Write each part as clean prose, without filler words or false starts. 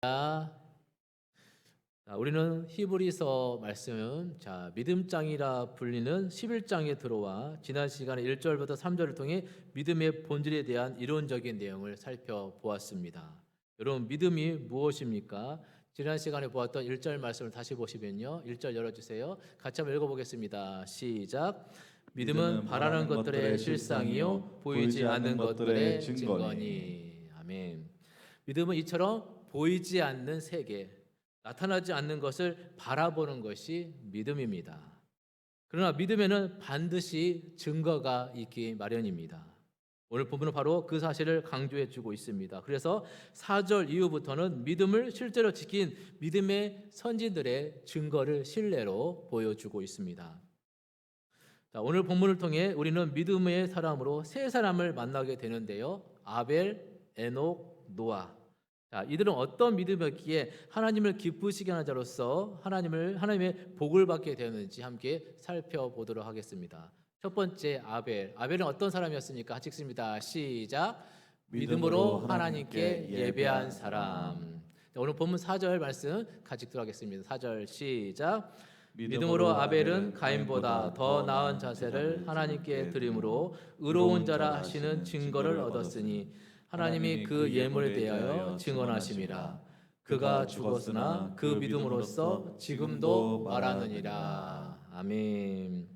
자, 우리는 히브리서 말씀, 믿음장이라 불리는 11장에 들어와 지난 시간에 1절부터 3절을 통해 믿음의 본질에 대한 이론적인 내용을 살펴보았습니다. 여러분, 믿음이 무엇입니까? 지난 시간에 보았던 1절 말씀을 다시 보시면요, 1절 열어주세요. 같이 한번 읽어보겠습니다. 시작. 믿음은 바라는 것들의 실상이요 보이지 않는 것들의 증거니. 아멘. 믿음은 이처럼 보이지 않는 세계, 나타나지 않는 것을 바라보는 것이 믿음입니다. 그러나 믿음에는 반드시 증거가 있기 마련입니다. 오늘 본문은 바로 그 사실을 강조해 주고 있습니다. 그래서 4절 이후부터는 믿음을 실제로 지킨 믿음의 선진들의 증거를 신뢰로 보여주고 있습니다. 오늘 본문을 통해 우리는 믿음의 사람으로 세 사람을 만나게 되는데요. 아벨, 에녹, 노아. 이들은 어떤 믿음이었기에 하나님을 기쁘시게 하는 자로서 하나님의 복을 받게 되었는지 함께 살펴보도록 하겠습니다. 첫 번째 아벨은 어떤 사람이었습니까? 같이 읽습니다. 시작. 믿음으로 하나님께 예배한 사람. 오늘 본문 4절 말씀 같이 읽도록 하겠습니다. 4절 시작. 믿음으로 아벨은 가인보다 더 나은 자세를 하나님께 드림으로 의로운 자라 하시는 증거를 얻었으니 하나님이 그 예물에 대하여 증언하심이라. 그가 죽었으나 그 믿음으로써 지금도 말하느니라. 아멘.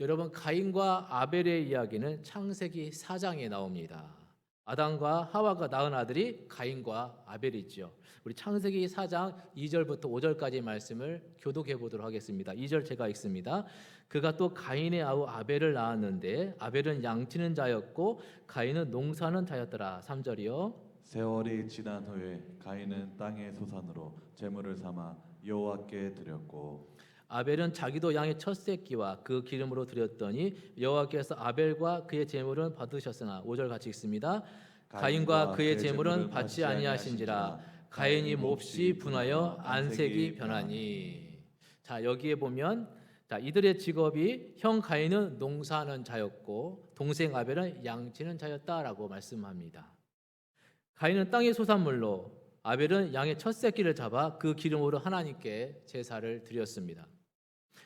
여러분, 가인과 아벨의 이야기는 창세기 4장에 나옵니다. 아담과 하와가 낳은 아들이 가인과 아벨이죠. 우리 창세기 4장 2절부터 5절까지 말씀을 교독해 보도록 하겠습니다. 2절 제가 읽습니다. 그가 또 가인의 아우 아벨을 낳았는데 아벨은 양치는 자였고 가인은 농사는 자였더라. 3절이요. 세월이 지난 후에 가인은 땅의 소산으로 제물을 삼아 여호와께 드렸고 아벨은 자기도 양의 첫 새끼와 그 기름으로 드렸더니 여호와께서 아벨과 그의 제물은 받으셨으나 5절 같이 읽습니다. 가인과 그의 제물은 받지 아니하신지라 가인이 몹시 분하여 안색이 변하니. 여기에 보면 이들의 직업이 형 가인은 농사하는 자였고 동생 아벨은 양치는 자였다라고 말씀합니다. 가인은 땅의 소산물로 아벨은 양의 첫 새끼를 잡아 그 기름으로 하나님께 제사를 드렸습니다.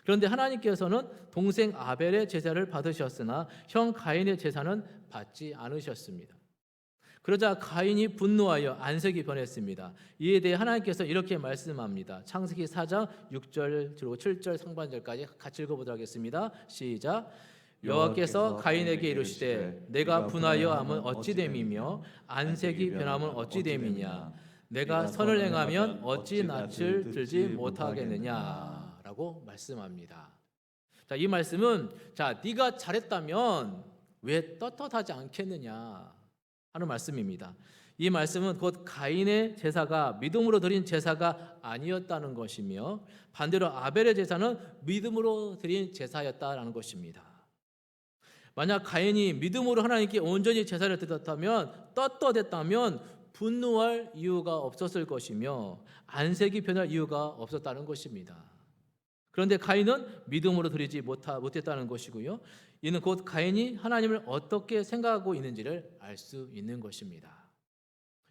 그런데 하나님께서는 동생 아벨의 제사를 받으셨으나 형 가인의 제사는 받지 않으셨습니다. 그러자 가인이 분노하여 안색이 변했습니다. 이에 대해 하나님께서 이렇게 말씀합니다. 창세기 4장 6절 그리고 7절 상반절까지 같이 읽어보도록 하겠습니다. 시작. 여호와께서 가인에게 이르시되 내가 분하여 함은 어찌 됨이며 안색이 변함은 어찌 됨이냐. 내가 선을 행하면 어찌 낯을 들지 못하겠느냐 라고 말씀합니다. 이 말씀은 네가 잘했다면 왜 떳떳하지 않겠느냐 하는 말씀입니다. 이 말씀은 곧 가인의 제사가 믿음으로 드린 제사가 아니었다는 것이며 반대로 아벨의 제사는 믿음으로 드린 제사였다는 것입니다. 만약 가인이 믿음으로 하나님께 온전히 제사를 드렸다면 떳떳했다면 분노할 이유가 없었을 것이며 안색이 변할 이유가 없었다는 것입니다. 그런데 가인은 믿음으로 드리지 못했다는 것이고요. 이는 곧 가인이 하나님을 어떻게 생각하고 있는지를 알 수 있는 것입니다.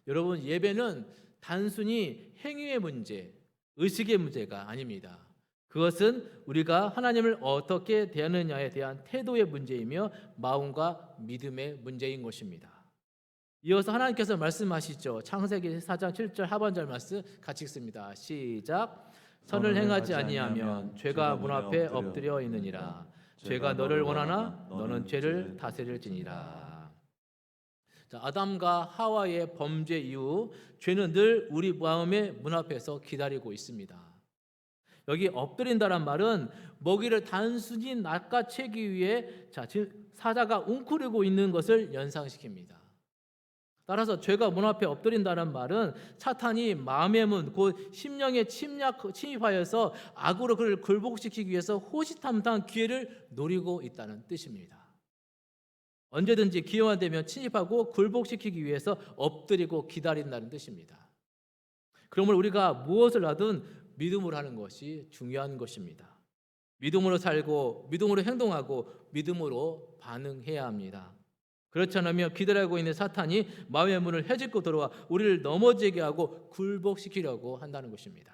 여러분, 예배는 단순히 행위의 문제, 의식의 문제가 아닙니다. 그것은 우리가 하나님을 어떻게 대하느냐에 대한 태도의 문제이며 마음과 믿음의 문제인 것입니다. 이어서 하나님께서 말씀하시죠. 창세기 4장 7절 하반절 말씀 같이 읽습니다. 시작. 선을 행하지 아니하면 죄가 문 앞에 엎드려 있느니라. 죄가 너를 원하나 너는 죄를 다스릴지니라. 아담과 하와의 범죄 이후 죄는 늘 우리 마음의 문 앞에서 기다리고 있습니다. 여기 엎드린다란 말은 먹이를 단순히 낚아채기 위해 사자가 웅크리고 있는 것을 연상시킵니다. 따라서 죄가 문 앞에 엎드린다는 말은 사탄이 마음의 문, 곧 심령에 침입하여서 악으로 그를 굴복시키기 위해서 호시탐탐 기회를 노리고 있다는 뜻입니다. 언제든지 기회가 되면 침입하고 굴복시키기 위해서 엎드리고 기다린다는 뜻입니다. 그러므로 우리가 무엇을 하든 믿음으로 하는 것이 중요한 것입니다. 믿음으로 살고 믿음으로 행동하고 믿음으로 반응해야 합니다. 그렇지 않으면 기다리고 있는 사탄이 마음의 문을 헤집고 들어와 우리를 넘어지게 하고 굴복시키려고 한다는 것입니다.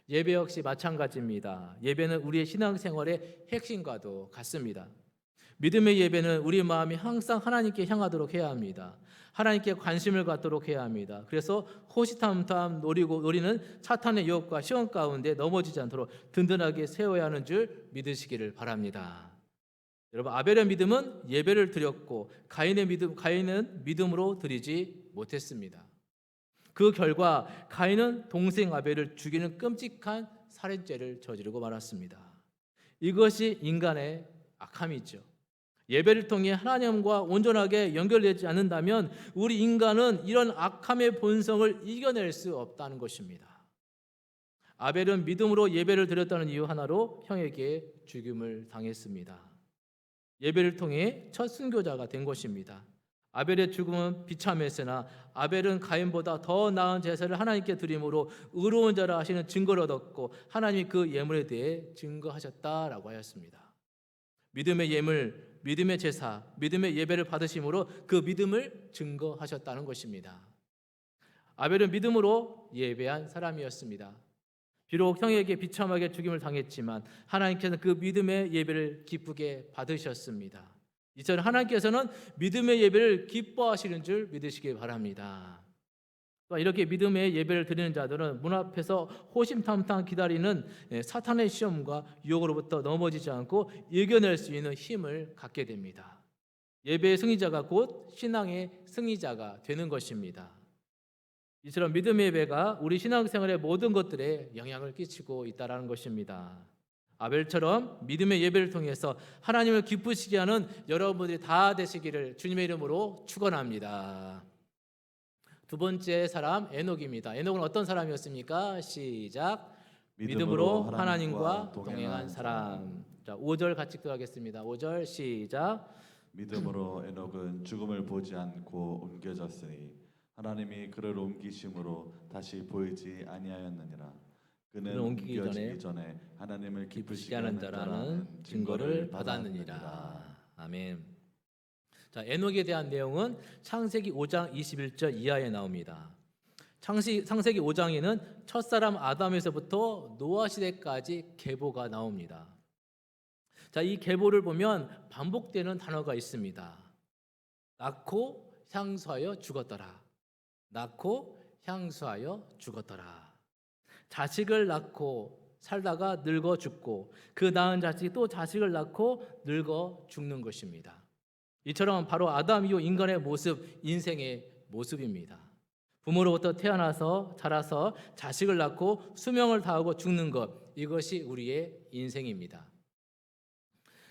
예배 역시 마찬가지입니다. 예배는 우리의 신앙생활의 핵심과도 같습니다. 믿음의 예배는 우리 마음이 항상 하나님께 향하도록 해야 합니다. 하나님께 관심을 갖도록 해야 합니다. 그래서 호시탐탐 노리는 사탄의 유혹과 시험 가운데 넘어지지 않도록 든든하게 세워야 하는 줄 믿으시기를 바랍니다. 여러분, 아벨의 믿음은 예배를 드렸고 가인은 믿음으로 드리지 못했습니다. 그 결과 가인은 동생 아벨을 죽이는 끔찍한 살인죄를 저지르고 말았습니다. 이것이 인간의 악함이죠. 예배를 통해 하나님과 온전하게 연결되지 않는다면 우리 인간은 이런 악함의 본성을 이겨낼 수 없다는 것입니다. 아벨은 믿음으로 예배를 드렸다는 이유 하나로 형에게 죽임을 당했습니다. 예배를 통해 첫 순교자가 된 것입니다. 아벨의 죽음은 비참했으나 아벨은 가인보다 더 나은 제사를 하나님께 드림으로 의로운 자라 하시는 증거를 얻었고 하나님이 그 예물에 대해 증거하셨다라고 하였습니다. 믿음의 예물, 믿음의 제사, 믿음의 예배를 받으심으로 그 믿음을 증거하셨다는 것입니다. 아벨은 믿음으로 예배한 사람이었습니다. 비록 형에게 비참하게 죽임을 당했지만 하나님께서는 그 믿음의 예배를 기쁘게 받으셨습니다. 이처럼 하나님께서는 믿음의 예배를 기뻐하시는 줄 믿으시기 바랍니다. 이렇게 믿음의 예배를 드리는 자들은 문 앞에서 호심탐탐 기다리는 사탄의 시험과 유혹으로부터 넘어지지 않고 이겨낼 수 있는 힘을 갖게 됩니다. 예배의 승리자가 곧 신앙의 승리자가 되는 것입니다. 이처럼 믿음의 예배가 우리 신앙생활의 모든 것들에 영향을 끼치고 있다는 것입니다. 아벨처럼 믿음의 예배를 통해서 하나님을 기쁘시게 하는 여러분들이 다 되시기를 주님의 이름으로 축원합니다. 두 번째 사람 에녹입니다. 에녹은 어떤 사람이었습니까? 시작. 믿음으로 하나님과 동행한 사람. 자, 5절 같이 읽도록하겠습니다. 5절 시작. 믿음으로 에녹은 죽음을 보지 않고 옮겨졌으니 하나님이 그를 옮기심으로 다시 보이지 아니하였느니라. 그는 옮겨지기 전에 하나님을 기쁘시게 하는 자라는 증거를 받았느니라. 아멘. 자, 에녹에 대한 내용은 창세기 5장 21절 이하에 나옵니다. 창세기 5장에는 첫사람 아담에서부터 노아 시대까지 계보가 나옵니다. 자, 이 계보를 보면 반복되는 단어가 있습니다. 낳고 향수하여 죽었더라. 낳고 향수하여 죽었더라. 자식을 낳고 살다가 늙어 죽고 그 낳은 자식이 또 자식을 낳고 늙어 죽는 것입니다. 이처럼 바로 아담 이후 인간의 모습, 인생의 모습입니다. 부모로부터 태어나서 자라서 자식을 낳고 수명을 다하고 죽는 것, 이것이 우리의 인생입니다.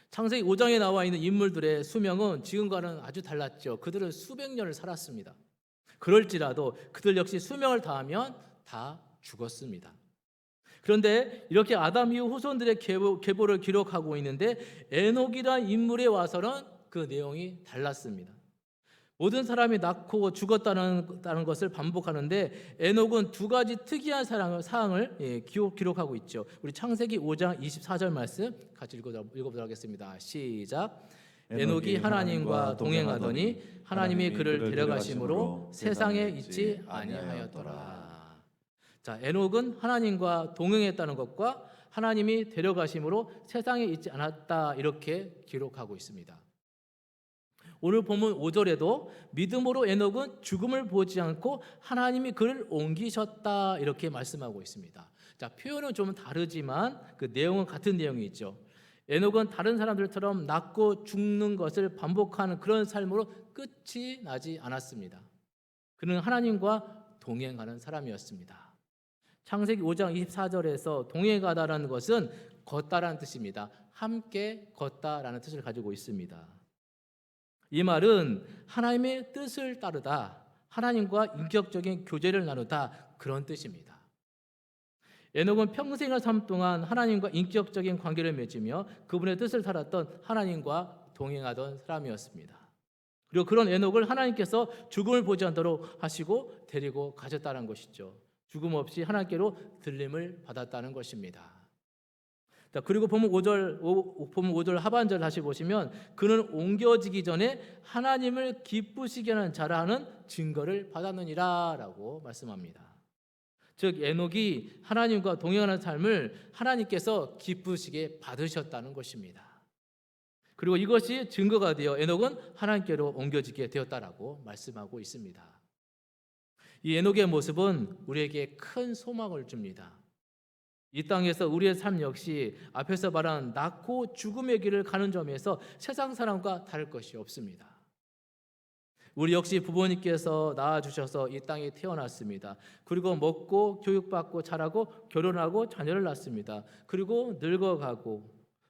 창세기 5장에 나와 있는 인물들의 수명은 지금과는 아주 달랐죠. 그들은 수백 년을 살았습니다. 그럴지라도 그들 역시 수명을 다하면 다 죽었습니다. 그런데 이렇게 아담 이후 후손들의 계보를 기록하고 있는데 에녹이라는 인물에 와서는 그 내용이 달랐습니다. 모든 사람이 낳고 죽었다는 것을 반복하는데 에녹은 두 가지 특이한 사항을 기록하고 있죠. 우리 창세기 5장 24절 말씀 같이 읽어보도록 하겠습니다. 시작. 에녹이 하나님과 동행하더니 하나님이 그를 데려가심으로 세상에 있지 아니하였더라. 자, 에녹은 하나님과 동행했다는 것과 하나님이 데려가심으로 세상에 있지 않았다, 이렇게 기록하고 있습니다. 오늘 본문 5절에도 믿음으로 에녹은 죽음을 보지 않고 하나님이 그를 옮기셨다, 이렇게 말씀하고 있습니다. 자, 표현은 좀 다르지만 그 내용은 같은 내용이 있죠. 에녹은 다른 사람들처럼 낳고 죽는 것을 반복하는 그런 삶으로 끝이 나지 않았습니다. 그는 하나님과 동행하는 사람이었습니다. 창세기 5장 24절에서 동행하다라는 것은 걷다라는 뜻입니다. 함께 걷다라는 뜻을 가지고 있습니다. 이 말은 하나님의 뜻을 따르다, 하나님과 인격적인 교제를 나누다, 그런 뜻입니다. 에녹은 평생의 삶 동안 하나님과 인격적인 관계를 맺으며 그분의 뜻을 따랐던 하나님과 동행하던 사람이었습니다. 그리고 그런 에녹을 하나님께서 죽음을 보지 않도록 하시고 데리고 가셨다는 것이죠. 죽음 없이 하나님께로 들림을 받았다는 것입니다. 자, 그리고 보면 5절 하반절 다시 보시면 그는 옮겨지기 전에 하나님을 기쁘시게 하는 자라 하는 증거를 받았느니라라고 말씀합니다. 즉 에녹이 하나님과 동행하는 삶을 하나님께서 기쁘시게 받으셨다는 것입니다. 그리고 이것이 증거가 되어 에녹은 하나님께로 옮겨지게 되었다라고 말씀하고 있습니다. 이 에녹의 모습은 우리에게 큰 소망을 줍니다. 이 땅에서 우리의 삶 역시 앞에서 말한 낳고 죽음의 길을 가는 점에서 세상 사람과 다를 것이 없습니다. 우리 역시 부모님께서 낳아주셔서 이 땅에 태어났습니다. 그리고 먹고 교육받고 자라고 결혼하고 자녀를 낳습니다. 그리고 늙어가고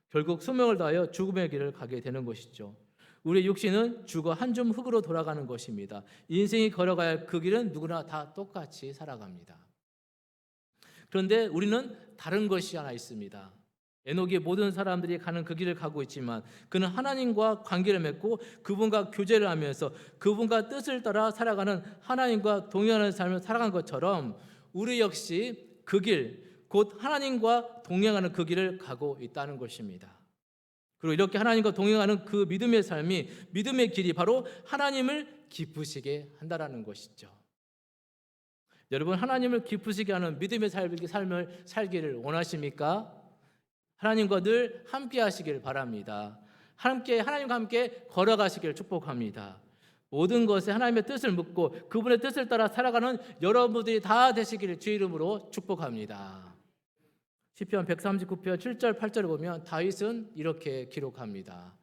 결국 수명을 다하여 죽음의 길을 가게 되는 것이죠. 우리의 육신은 죽어 한 줌 흙으로 돌아가는 것입니다. 인생이 걸어가야 할 그 길은 누구나 다 똑같이 살아갑니다. 그런데 우리는 다른 것이 하나 있습니다. 에녹이 모든 사람들이 가는 그 길을 가고 있지만 그는 하나님과 관계를 맺고 그분과 교제를 하면서 그분과 뜻을 따라 살아가는 하나님과 동행하는 삶을 살아간 것처럼 우리 역시 그 길, 곧 하나님과 동행하는 그 길을 가고 있다는 것입니다. 그리고 이렇게 하나님과 동행하는 그 믿음의 삶이, 믿음의 길이 바로 하나님을 기쁘시게 한다라는 것이죠. 여러분, 하나님을 기쁘시게 하는 믿음의 삶을 살기를 원하십니까? 하나님과 늘 함께 하시길 바랍니다. 하나님과 함께 걸어가시길 축복합니다. 모든 것에 하나님의 뜻을 묻고 그분의 뜻을 따라 살아가는 여러분들이 다 되시기를 주의 이름으로 축복합니다. 시편 139편 7절 8절을 보면 다윗은 이렇게 기록합니다.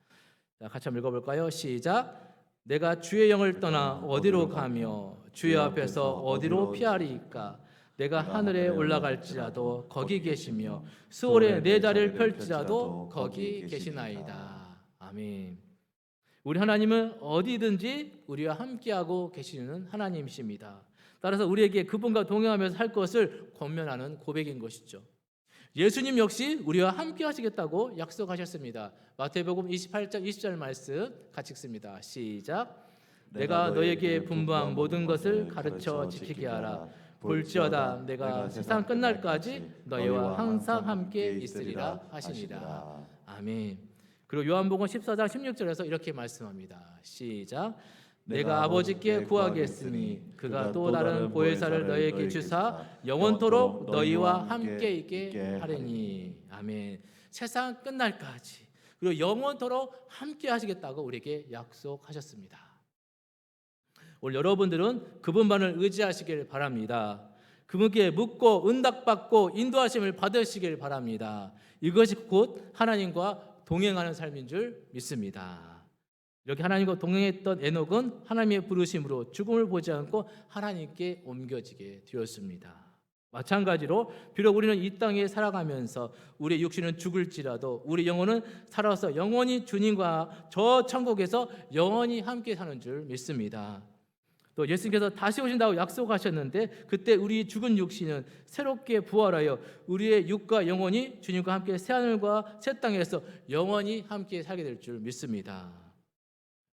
자, 같이 한번 읽어볼까요? 시작. 내가 주의 영을 떠나 어디로 가며 주의 앞에서 어디로 피하리이까? 내가 하늘에 올라갈지라도 거기 계시며 수월에 내 자리를 펼지라도 거기 계시나이다. 아멘. 우리 하나님은 어디든지 우리와 함께하고 계시는 하나님이십니다. 따라서 우리에게 그분과 동행하면서 살 것을 권면하는 고백인 것이죠. 예수님 역시 우리와 함께 하시겠다고 약속하셨습니다. 마태복음 28장 20절 말씀 같이 읽습니다. 시작. 내가 너에게 분부한 모든 것을 가르쳐 지키게 하라. 볼지어다 내가 세상 끝날까지 너희와 항상 함께 있으리라 하시니라. 아멘. 그리고 요한복음 14장 16절에서 이렇게 말씀합니다. 시작. 내가 아버지께 구하겠으니 그가 또 다른 보혜사를 너희에게 주사 영원토록 너희와 함께 있게 하리니. 아멘. 세상 끝날까지 그리고 영원토록 함께 하시겠다고 우리에게 약속하셨습니다. 오늘 여러분들은 그분만을 의지하시길 바랍니다. 그분께 묻고 응답받고 인도하심을 받으시길 바랍니다. 이것이 곧 하나님과 동행하는 삶인 줄 믿습니다. 이렇게 하나님과 동행했던 에녹은 하나님의 부르심으로 죽음을 보지 않고 하나님께 옮겨지게 되었습니다. 마찬가지로 비록 우리는 이 땅에 살아가면서 우리 육신은 죽을지라도 우리 영혼은 살아서 영원히 주님과 저 천국에서 영원히 함께 사는 줄 믿습니다. 또 예수님께서 다시 오신다고 약속하셨는데 그때 우리 죽은 육신은 새롭게 부활하여 우리의 육과 영혼이 주님과 함께 새하늘과 새 땅에서 영원히 함께 살게 될 줄 믿습니다.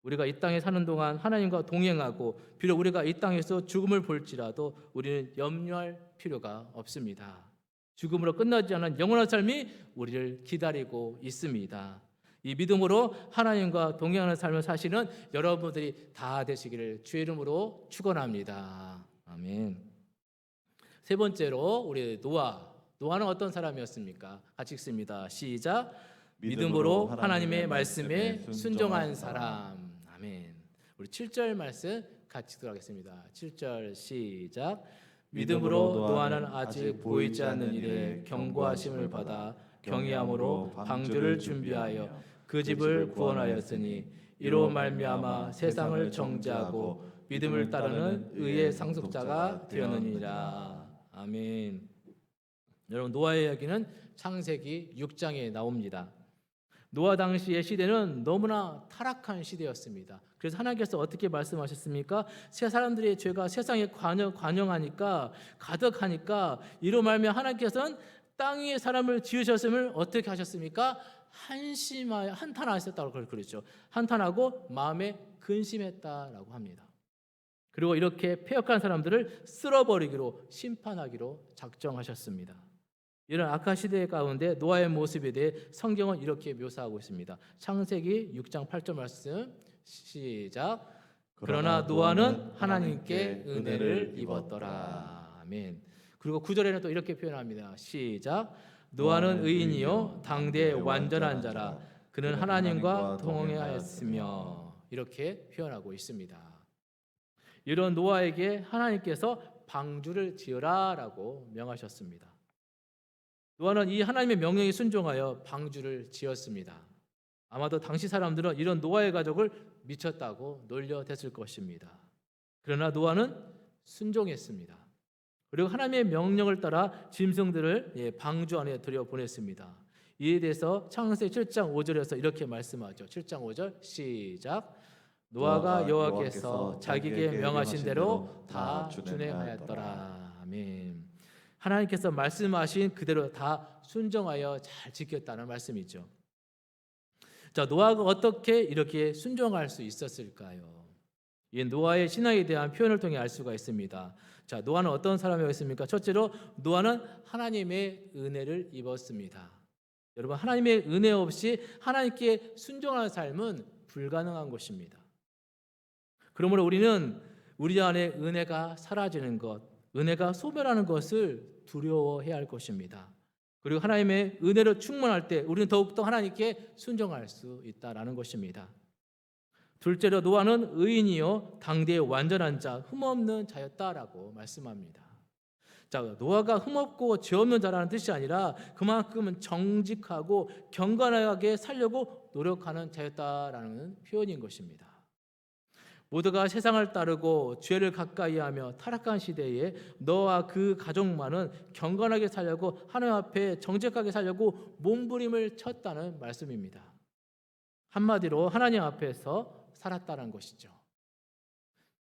우리가 이 땅에 사는 동안 하나님과 동행하고 비록 우리가 이 땅에서 죽음을 볼지라도 우리는 염려할 필요가 없습니다. 죽음으로 끝나지 않은 영원한 삶이 우리를 기다리고 있습니다. 이 믿음으로 하나님과 동행하는 삶을 사시는 여러분들이 다 되시기를 주의 이름으로 축원합니다. 아멘. 세 번째로 우리 노아는 어떤 사람이었습니까? 같이 읽습니다. 시작. 믿음으로 하나님의 말씀에 순종한 사람. 아멘. 우리 7절 말씀 같이 들어가겠습니다. 7절 시작. 믿음으로 노아는 아직 보이지 않는 일에 경고하심을 받아 경외함으로 방주를 준비하여 그 집을 구원하였으니 이로 말미암아 세상을 정죄하고 믿음을 따르는 의의 상속자가 되었느니라. 아멘. 여러분, 노아의 이야기는 창세기 6장에 나옵니다. 노아 당시의 시대는 너무나 타락한 시대였습니다. 그래서 하나님께서 어떻게 말씀하셨습니까? 새 사람들의 죄가 세상에 관영하니까 가득하니까 이로 말미암아 하나님께서는 땅 위에 사람을 지으셨음을 어떻게 하셨습니까? 한탄하셨다고 그랬죠. 한탄하고 마음에 근심했다라고 합니다. 그리고 이렇게 패역한 사람들을 쓸어버리기로 심판하기로 작정하셨습니다. 이런 악한 시대 가운데 노아의 모습에 대해 성경은 이렇게 묘사하고 있습니다. 창세기 6장 8절 말씀 시작. 그러나 노아는 하나님께 은혜를 입었더라. 아멘. 그리고 9절에는 또 이렇게 표현합니다. 시작. 노아는 의인이요 당대의 완전한 자라. 그는 하나님과 동행하였으며. 이렇게 표현하고 있습니다. 이런 노아에게 하나님께서 방주를 지으라라고 명하셨습니다. 노아는 이 하나님의 명령에 순종하여 방주를 지었습니다. 아마도 당시 사람들은 이런 노아의 가족을 미쳤다고 놀려댔을 것입니다. 그러나 노아는 순종했습니다. 그리고 하나님의 명령을 따라 짐승들을 방주 안에 들여보냈습니다. 이에 대해서 창세기 7장 5절에서 이렇게 말씀하죠. 7장 5절 시작. 노아가 여호와께서 자기에게 명하신 대로 다 준행하였더라. 아멘. 하나님께서 말씀하신 그대로 다 순종하여 잘 지켰다는 말씀이죠. 자, 노아가 어떻게 이렇게 순종할 수 있었을까요? 이 노아의 신앙에 대한 표현을 통해 알 수가 있습니다. 자, 노아는 어떤 사람이었습니까? 첫째로 노아는 하나님의 은혜를 입었습니다. 여러분, 하나님의 은혜 없이 하나님께 순종하는 삶은 불가능한 것입니다. 그러므로 우리는 우리 안에 은혜가 사라지는 것, 은혜가 소멸하는 것을 두려워해야 할 것입니다. 그리고 하나님의 은혜로 충만할 때 우리는 더욱더 하나님께 순종할 수 있다라는 것입니다. 둘째로 노아는 의인이요 당대의 완전한 자, 흠없는 자였다라고 말씀합니다. 자, 노아가 흠없고 죄 없는 자라는 뜻이 아니라 그만큼은 정직하고 경건하게 살려고 노력하는 자였다라는 표현인 것입니다. 모두가 세상을 따르고 죄를 가까이하며 타락한 시대에 너와 그 가족만은 경건하게 살려고 하나님 앞에 정직하게 살려고 몸부림을 쳤다는 말씀입니다. 한마디로 하나님 앞에서 살았다는 것이죠.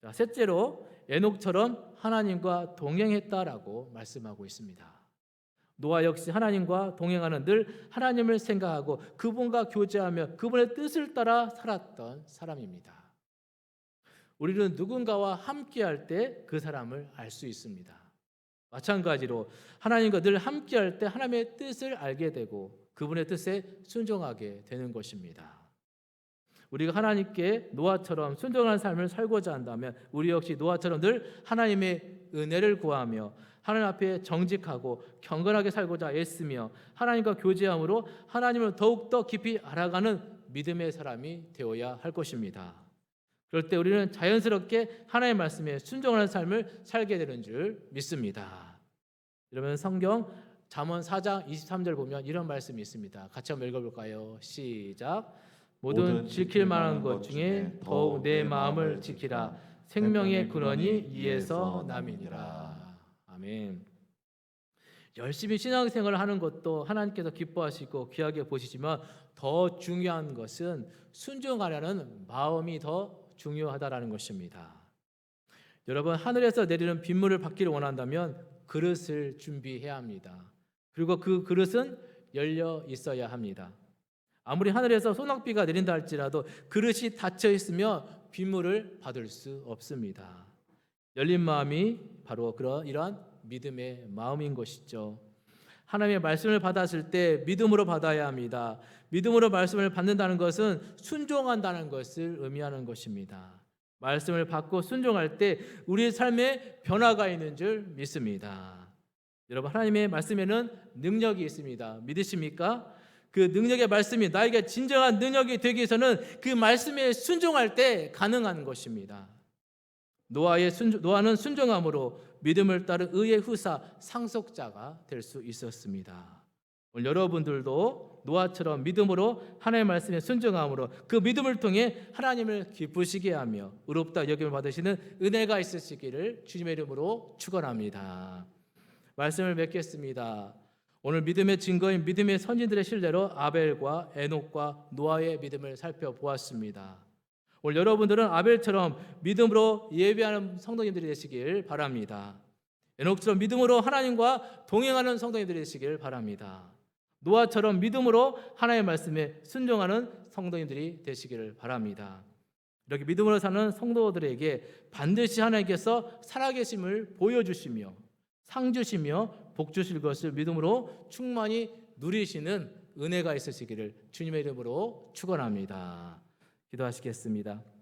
자, 셋째로 에녹처럼 하나님과 동행했다라고 말씀하고 있습니다. 노아 역시 하나님과 동행하는 늘 하나님을 생각하고 그분과 교제하며 그분의 뜻을 따라 살았던 사람입니다. 우리는 누군가와 함께할 때 그 사람을 알 수 있습니다. 마찬가지로 하나님과 늘 함께할 때 하나님의 뜻을 알게 되고 그분의 뜻에 순종하게 되는 것입니다. 우리가 하나님께 노아처럼 순종하는 삶을 살고자 한다면 우리 역시 노아처럼 늘 하나님의 은혜를 구하며 하나님 앞에 정직하고 경건하게 살고자 애쓰며 하나님과 교제함으로 하나님을 더욱더 깊이 알아가는 믿음의 사람이 되어야 할 것입니다. 그럴 때 우리는 자연스럽게 하나님의 말씀에 순종하는 삶을 살게 되는 줄 믿습니다. 그러면 성경 잠언 4장 23절 보면 이런 말씀이 있습니다. 같이 한번 읽어볼까요? 시작. 모든 지킬 만한 것 중에 더욱 내 마음을 지키라. 생명의 근원이 이에서 남이니라. 아멘. 열심히 신앙생활을 하는 것도 하나님께서 기뻐하시고 귀하게 보시지만 더 중요한 것은 순종하려는 마음이 더 중요하다라는 것입니다. 여러분, 하늘에서 내리는 빗물을 받기를 원한다면 그릇을 준비해야 합니다. 그리고 그 그릇은 열려 있어야 합니다. 아무리 하늘에서 소낙비가 내린다 할지라도 그릇이 닫혀 있으면 빗물을 받을 수 없습니다. 열린 마음이 바로 이러한 믿음의 마음인 것이죠. 하나님의 말씀을 받았을 때 믿음으로 받아야 합니다. 믿음으로 말씀을 받는다는 것은 순종한다는 것을 의미하는 것입니다. 말씀을 받고 순종할 때 우리의 삶에 변화가 있는 줄 믿습니다. 여러분, 하나님의 말씀에는 능력이 있습니다. 믿으십니까? 그 능력의 말씀이 나에게 진정한 능력이 되기 위해서는 그 말씀에 순종할 때 가능한 것입니다. 노아는 순종함으로 믿음을 따른 의의 후사 상속자가 될 수 있었습니다. 오늘 여러분들도 노아처럼 믿음으로 하나님의 말씀에 순종함으로 그 믿음을 통해 하나님을 기쁘시게 하며 의롭다 여김을 받으시는 은혜가 있으시기를 주님의 이름으로 축원합니다. 말씀을 맺겠습니다. 오늘 믿음의 증거인 믿음의 선진들의 신뢰로 아벨과 에녹과 노아의 믿음을 살펴보았습니다. 오늘 여러분들은 아벨처럼 믿음으로 예배하는 성도님들이 되시길 바랍니다. 에녹처럼 믿음으로 하나님과 동행하는 성도님들이 되시길 바랍니다. 노아처럼 믿음으로 하나님의 말씀에 순종하는 성도님들이 되시기를 바랍니다. 이렇게 믿음으로 사는 성도들에게 반드시 하나님께서 살아계심을 보여주시며 상 주시며 복 주실 것을 믿음으로 충만히 누리시는 은혜가 있으시기를 주님의 이름으로 축원합니다. 기도하시겠습니다.